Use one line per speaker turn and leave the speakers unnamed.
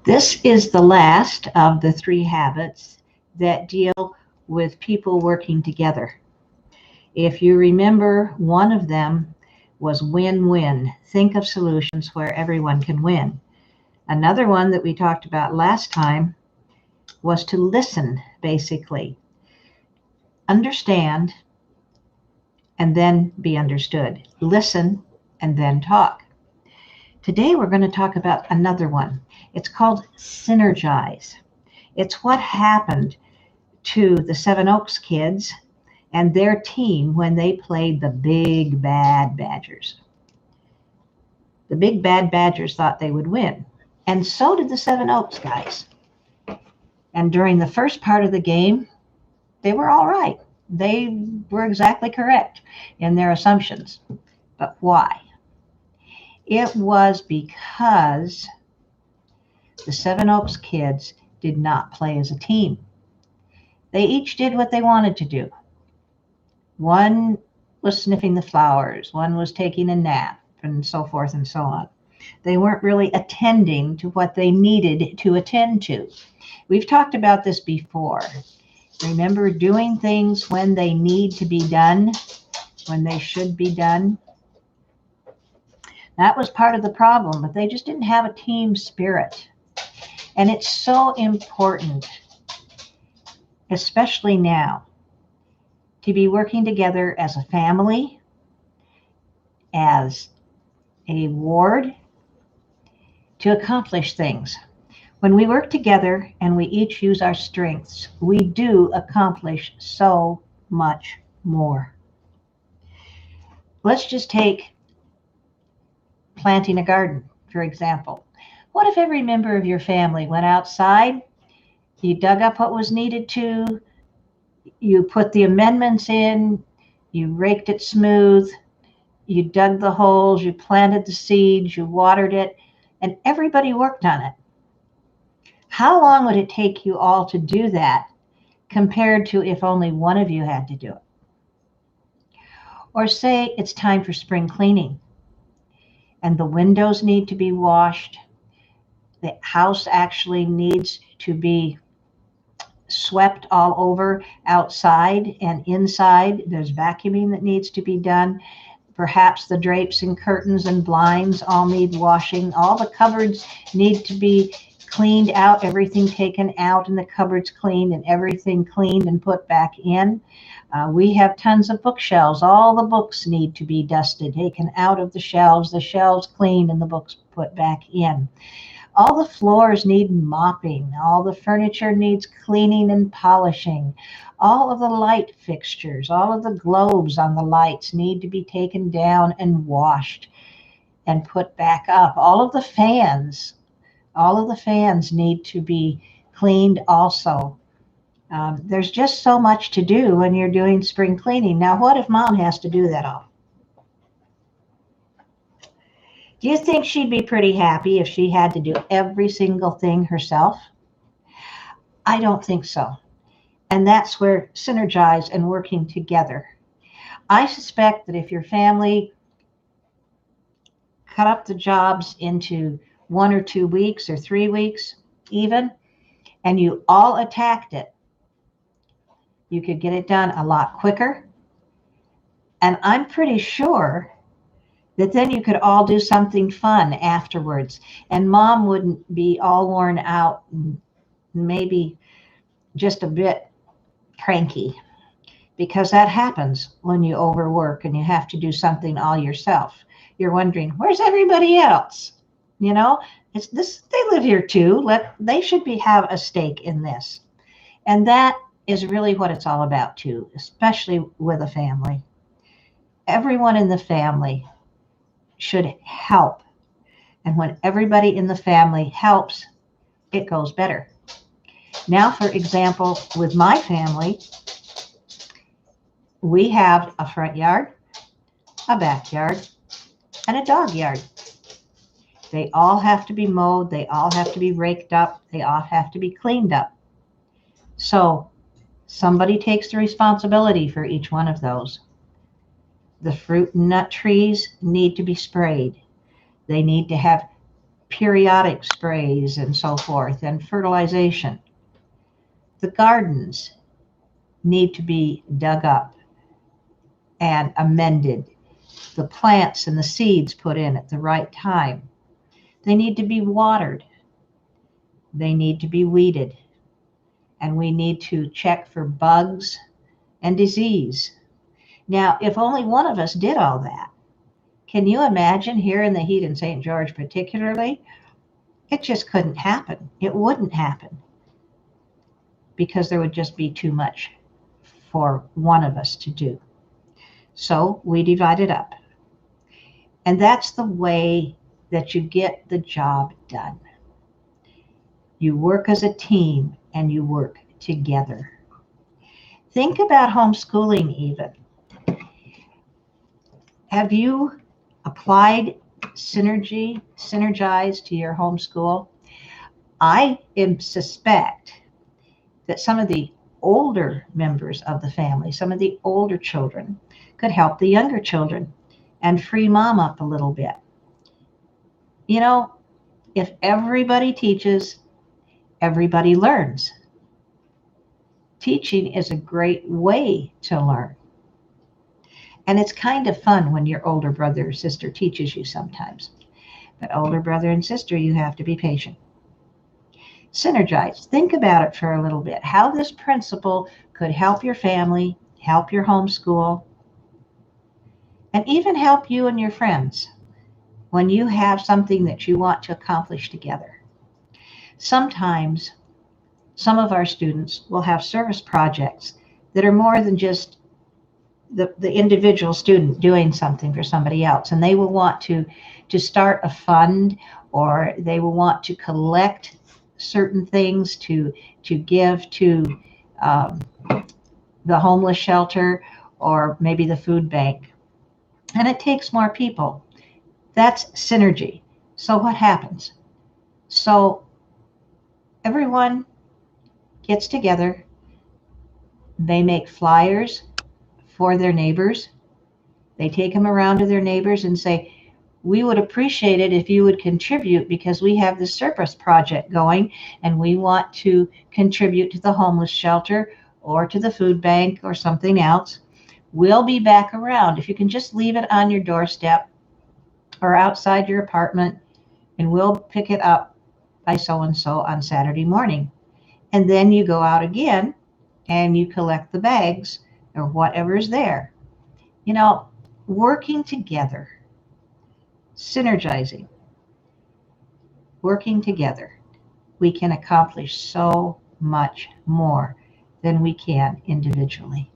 This is the last of the 3 habits that deal with people working together. If you remember, one of them was win-win. Think of solutions where everyone can win. Another one that we talked about last time was to listen, basically. Understand and then be understood. Listen and then talk. Today we're going to talk about another one. It's called synergize. It's what happened to the Seven Oaks kids and their team when they played the Big Bad Badgers. The Big Bad Badgers thought they would win, and so did the Seven Oaks guys. And during the first part of the game, they were all right. They were exactly correct in their assumptions. But why? It was because the Seven Oaks kids did not play as a team. They each did what they wanted to do. One was sniffing the flowers, one was taking a nap, and so forth and so on. They weren't really attending to what they needed to attend to. We've talked about this before. Remember, doing things when they need to be done, when they should be done? That was part of the problem, but they just didn't have a team spirit. And it's so important, especially now, to be working together as a family, as a ward, to accomplish things. When we work together and we each use our strengths, we do accomplish so much more. Let's just take planting a garden, for example. What if every member of your family went outside, you dug up what was needed to, you put the amendments in, you raked it smooth, you dug the holes, you planted the seeds, you watered it, and everybody worked on it? How long would it take you all to do that compared to if only one of you had to do it? Or say it's time for spring cleaning and the windows need to be washed, the house actually needs to be swept all over outside and inside. There's vacuuming that needs to be done. Perhaps the drapes and curtains and blinds all need washing. All the cupboards need to be cleaned out, everything taken out and the cupboards cleaned and everything cleaned and put back in. We have tons of bookshelves. All the books need to be dusted, taken out of the shelves cleaned and the books put back in. All the floors need mopping. All the furniture needs cleaning and polishing. All of the light fixtures, all of the globes on the lights need to be taken down and washed and put back up. All of the fans need to be cleaned also. There's just so much to do when you're doing spring cleaning. Now, what if Mom has to do that all? Do you think she'd be pretty happy if she had to do every single thing herself? I don't think so. And that's where synergize and working together. I suspect that if your family cut up the jobs into 1 or 2 weeks or 3 weeks even, and you all attacked it, you could get it done a lot quicker. And I'm pretty sure that then you could all do something fun afterwards. And Mom wouldn't be all worn out and maybe just a bit cranky, because that happens when you overwork and you have to do something all yourself. You're wondering, where's everybody else? You know, it's this, they live here too. They should have a stake in this. And that is really what it's all about too, especially with a family. Everyone in the family should help. And when everybody in the family helps, it goes better. Now, for example, with my family, we have a front yard, a backyard, and a dog yard. They all have to be mowed. They all have to be raked up. They all have to be cleaned up. So somebody takes the responsibility for each one of those. The fruit and nut trees need to be sprayed. They need to have periodic sprays and so forth, and fertilization. The gardens need to be dug up and amended. The plants and the seeds put in at the right time. They need to be watered. They need to be weeded. And we need to check for bugs and disease. Now, if only one of us did all that, can you imagine here in the heat in St. George particularly? It just couldn't happen. It wouldn't happen because there would just be too much for one of us to do. So we divided up. And that's the way that you get the job done. You work as a team and you work together. Think about homeschooling even. Have you applied synergized to your homeschool? I suspect that some of the older members of the family, some of the older children, could help the younger children and free mom up a little bit. You know, if everybody teaches, everybody learns. Teaching is a great way to learn. And it's kind of fun when your older brother or sister teaches you sometimes. But older brother and sister, you have to be patient. Synergize. Think about it for a little bit. How this principle could help your family, help your homeschool, and even help you and your friends when you have something that you want to accomplish together. Sometimes some of our students will have service projects that are more than just the individual student doing something for somebody else, and they will want to start a fund, or they will want to collect certain things to give to the homeless shelter or maybe the food bank. And it takes more people. That's synergy. So what happens? So everyone gets together. They make flyers for their neighbors. They take them around to their neighbors and say, we would appreciate it if you would contribute because we have this service project going and we want to contribute to the homeless shelter or to the food bank or something else. We'll be back around. If you can just leave it on your doorstep or outside your apartment, and we'll pick it up by so-and-so on Saturday morning. And then you go out again and you collect the bags or whatever's there. You know, working together, synergizing, working together, we can accomplish so much more than we can individually.